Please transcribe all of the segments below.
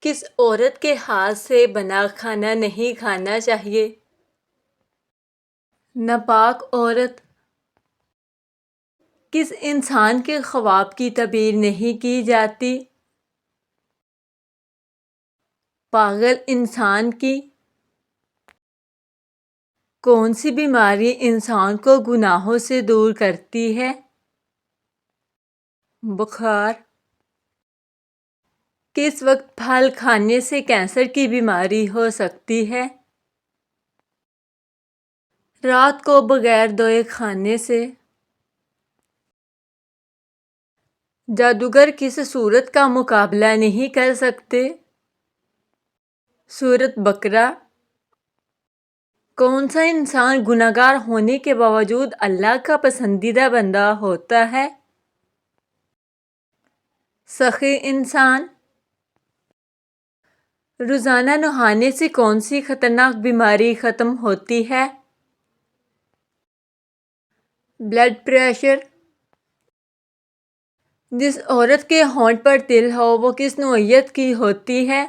کس عورت کے ہاتھ سے بنا کھانا نہیں کھانا چاہیے؟ ناپاک عورت۔ کس انسان کے خواب کی تعبیر نہیں کی جاتی؟ پاگل انسان کی۔ کون سی بیماری انسان کو گناہوں سے دور کرتی ہے؟ بخار۔ کس وقت پھل کھانے سے کینسر کی بیماری ہو سکتی ہے؟ رات کو بغیر دھوئے کھانے سے۔ جادوگر کس صورت کا مقابلہ نہیں کر سکتے؟ سورۃ بقرہ۔ کون سا انسان گنہگار ہونے کے باوجود اللہ کا پسندیدہ بندہ ہوتا ہے؟ سخی انسان۔ روزانہ نہانے سے کون سی خطرناک بیماری ختم ہوتی ہے؟ Blood pressure. جس عورت کے ہونٹ پر تل ہو وہ کس نوعیت کی ہوتی ہے؟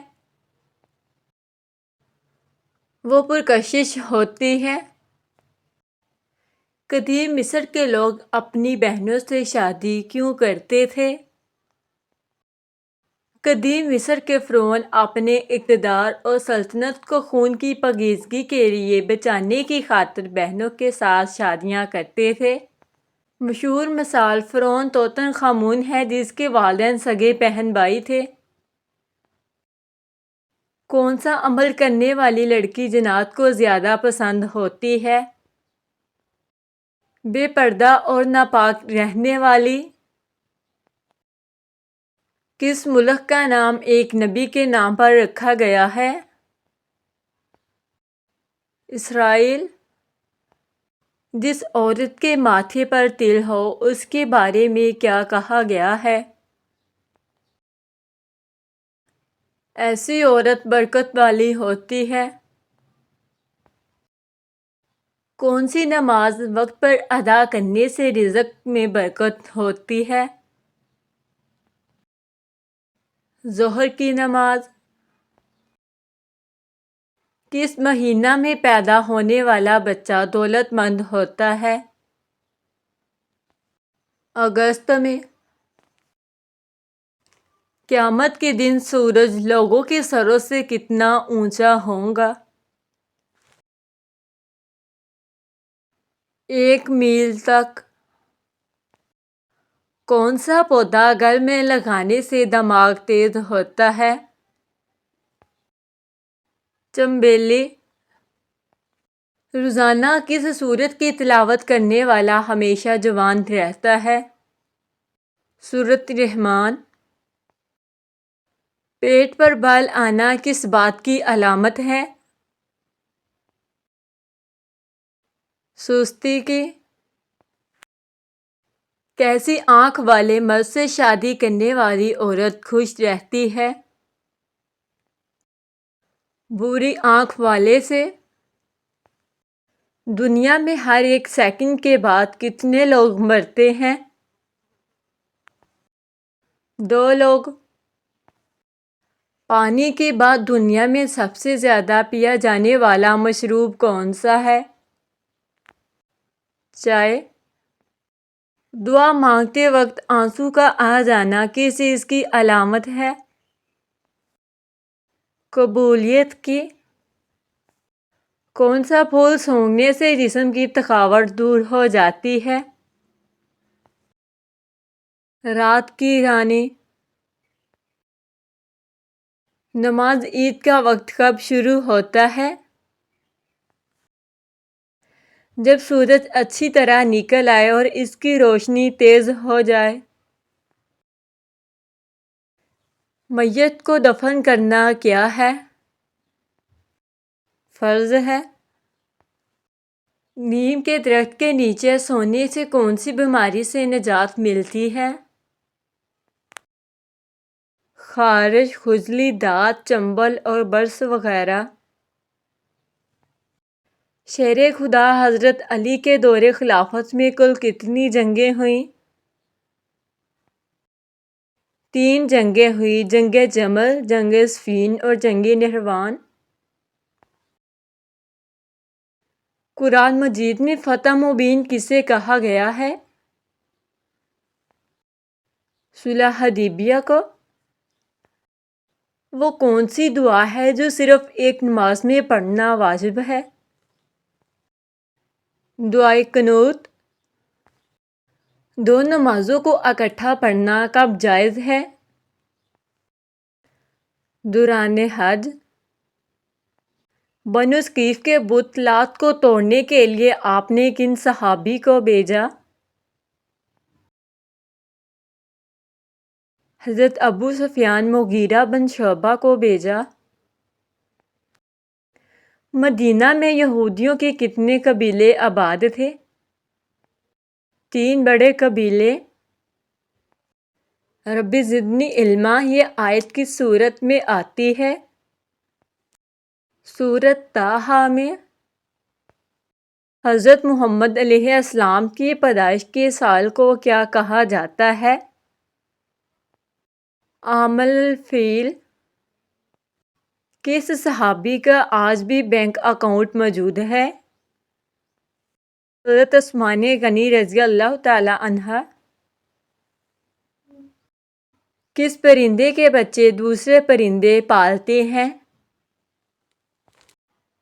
وہ پرکشش ہوتی ہے۔ قدیم مصر کے لوگ اپنی بہنوں سے شادی کیوں کرتے تھے؟ قدیم مصر کے فرعون اپنے اقتدار اور سلطنت کو خون کی پاکیزگی کے لیے بچانے کی خاطر بہنوں کے ساتھ شادیاں کرتے تھے۔ مشہور مثال فرعون توت عنخ آمون ہے جس کے والدین سگے بہن بھائی تھے۔ کون سا عمل کرنے والی لڑکی جنات کو زیادہ پسند ہوتی ہے؟ بے پردہ اور ناپاک رہنے والی۔ کس ملک کا نام ایک نبی کے نام پر رکھا گیا ہے؟ اسرائیل۔ جس عورت کے ماتھے پر تل ہو اس کے بارے میں کیا کہا گیا ہے؟ ایسی عورت برکت والی ہوتی ہے۔ کون سی نماز وقت پر ادا کرنے سے رزق میں برکت ہوتی ہے؟ ظہر کی نماز۔ کس مہینہ میں پیدا ہونے والا بچہ دولت مند ہوتا ہے؟ اگست میں۔ قیامت کے دن سورج لوگوں کے سروں سے کتنا اونچا ہوگا؟ 1 میل تک۔ کون سا پودا گل میں لگانے سے دماغ تیز ہوتا ہے؟ چنبیلی۔ روزانہ کس سورت کی تلاوت کرنے والا ہمیشہ جوان رہتا ہے؟ سورۃ رحمان۔ پیٹ پر بال آنا کس بات کی علامت ہے؟ سستی کی۔ کیسی آنکھ والے مرد سے شادی کرنے والی عورت خوش رہتی ہے؟ بری آنکھ والے سے۔ دنیا میں ہر 1 سیکنڈ کے بعد کتنے لوگ مرتے ہیں؟ 2 لوگ۔ پانی کے بعد دنیا میں سب سے زیادہ پیا جانے والا مشروب کون سا ہے؟ چائے۔ دعا مانگتے وقت آنسو کا آ جانا کس چیز کی علامت ہے؟ قبولیت کی۔ کون سا پھول سونگھنے سے جسم کی تھکاوٹ دور ہو جاتی ہے؟ رات کی رانی۔ نماز عید کا وقت کب شروع ہوتا ہے؟ جب سورج اچھی طرح نکل آئے اور اس کی روشنی تیز ہو جائے۔ میت کو دفن کرنا کیا ہے؟ فرض ہے۔ نیم کے درخت کے نیچے سونے سے کون سی بیماری سے نجات ملتی ہے؟ خارش، کھجلی، دانت، چنبل اور برس وغیرہ۔ شیر خدا حضرت علی کے دور خلافت میں کل کتنی جنگیں ہوئیں؟ 3 جنگیں ہوئی: جنگ جمل، جنگ صفین اور جنگ نہروان۔ قرآن مجید میں فتح مبین کسے کہا گیا ہے؟ صلح حدیبیہ کو۔ وہ کون سی دعا ہے جو صرف ایک نماز میں پڑھنا واجب ہے؟ دعائے قنوت۔ دو نمازوں کو اکٹھا پڑھنا کب جائز ہے؟ دوران حج۔ بنو ثقیف کے بت لات کو توڑنے کے لیے آپ نے کن صحابی کو بھیجا؟ حضرت ابو سفیان مغیرہ بن شعبہ کو بھیجا۔ مدینہ میں یہودیوں کے کتنے قبیلے آباد تھے؟ 3 بڑے قبیلے۔ رب زدنی علما یہ آیت کس سورت میں آتی ہے؟ سورت طٰہٰ میں۔ حضرت محمد علیہ السلام کی پیدائش کے سال کو کیا کہا جاتا ہے؟ عام الفیل۔ کس صحابی کا آج بھی بینک اکاؤنٹ موجود ہے؟ حضرت عثمان غنی رضی اللہ تعالی عنہ۔ کس پرندے کے بچے دوسرے پرندے پالتے ہیں؟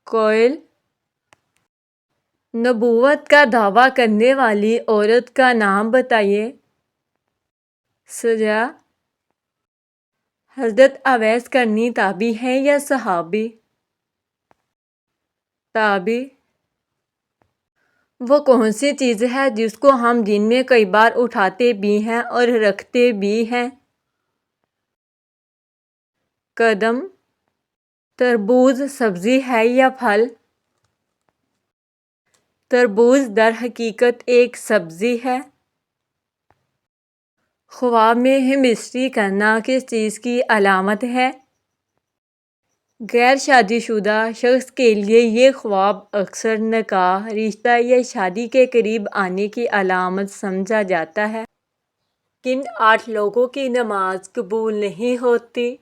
کوئل۔ نبوت کا دعویٰ کرنے والی عورت کا نام بتائیے۔ سجا۔ حضرت اویس قرنی تابعی ہیں یا صحابی؟ تابعی۔ وہ کون سی چیز ہے جس کو ہم دن میں کئی بار اٹھاتے بھی ہیں اور رکھتے بھی ہیں؟ قدم۔ تربوز سبزی ہے یا پھل؟ تربوز در حقیقت ایک سبزی ہے۔ خواب میں ہیمسٹری کرنا کس چیز کی علامت ہے؟ غیر شادی شدہ شخص کے لیے یہ خواب اکثر نکاح، رشتہ یا شادی کے قریب آنے کی علامت سمجھا جاتا ہے۔ کن 8 لوگوں کی نماز قبول نہیں ہوتی؟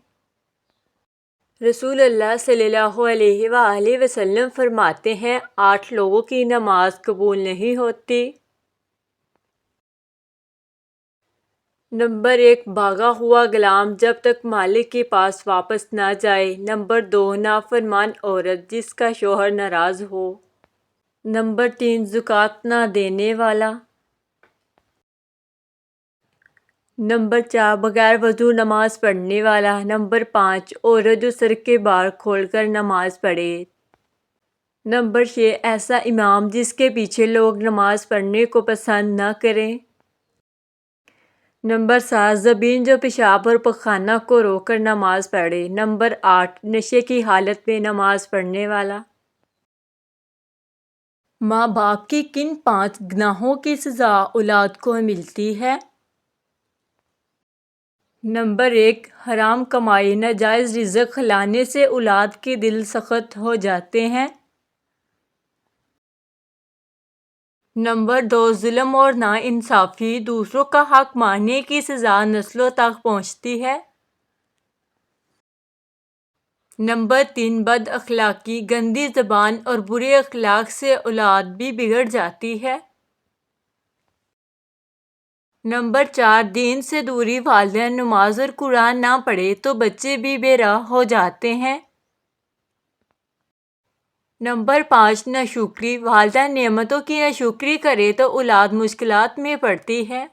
رسول اللہ صلی اللہ علیہ وآلہ وسلم فرماتے ہیں 8 لوگوں کی نماز قبول نہیں ہوتی۔ نمبر 1 بھاگا ہوا غلام جب تک مالک کے پاس واپس نہ جائے۔ نمبر 2 نافرمان عورت جس کا شوہر ناراض ہو۔ نمبر 3 زکوٰۃ نہ دینے والا۔ نمبر 4 بغیر وضو نماز پڑھنے والا۔ نمبر 5 عورت جو سر کے بال کھول کر نماز پڑھے۔ نمبر 6 ایسا امام جس کے پیچھے لوگ نماز پڑھنے کو پسند نہ کریں۔ نمبر 7 ذبیح جو پیشاب اور پخانہ کو روک کر نماز پڑھے۔ نمبر 8 نشے کی حالت میں نماز پڑھنے والا۔ ماں باپ کی کن 5 گناہوں کی سزا اولاد کو ملتی ہے؟ نمبر 1 حرام کمائی، ناجائز رزق کھلانے سے اولاد کے دل سخت ہو جاتے ہیں۔ نمبر 2 ظلم اور ناانصافی، دوسروں کا حق مارنے کی سزا نسلوں تک پہنچتی ہے۔ نمبر 3 بد اخلاقی، گندی زبان اور برے اخلاق سے اولاد بھی بگڑ جاتی ہے۔ نمبر 4 دین سے دوری، والدین نماز اور قرآن نہ پڑھے تو بچے بھی بے راہ ہو جاتے ہیں۔ نمبر 5 ناشکری، والدین نعمتوں کی ناشکری کرے تو اولاد مشکلات میں پڑتی ہے۔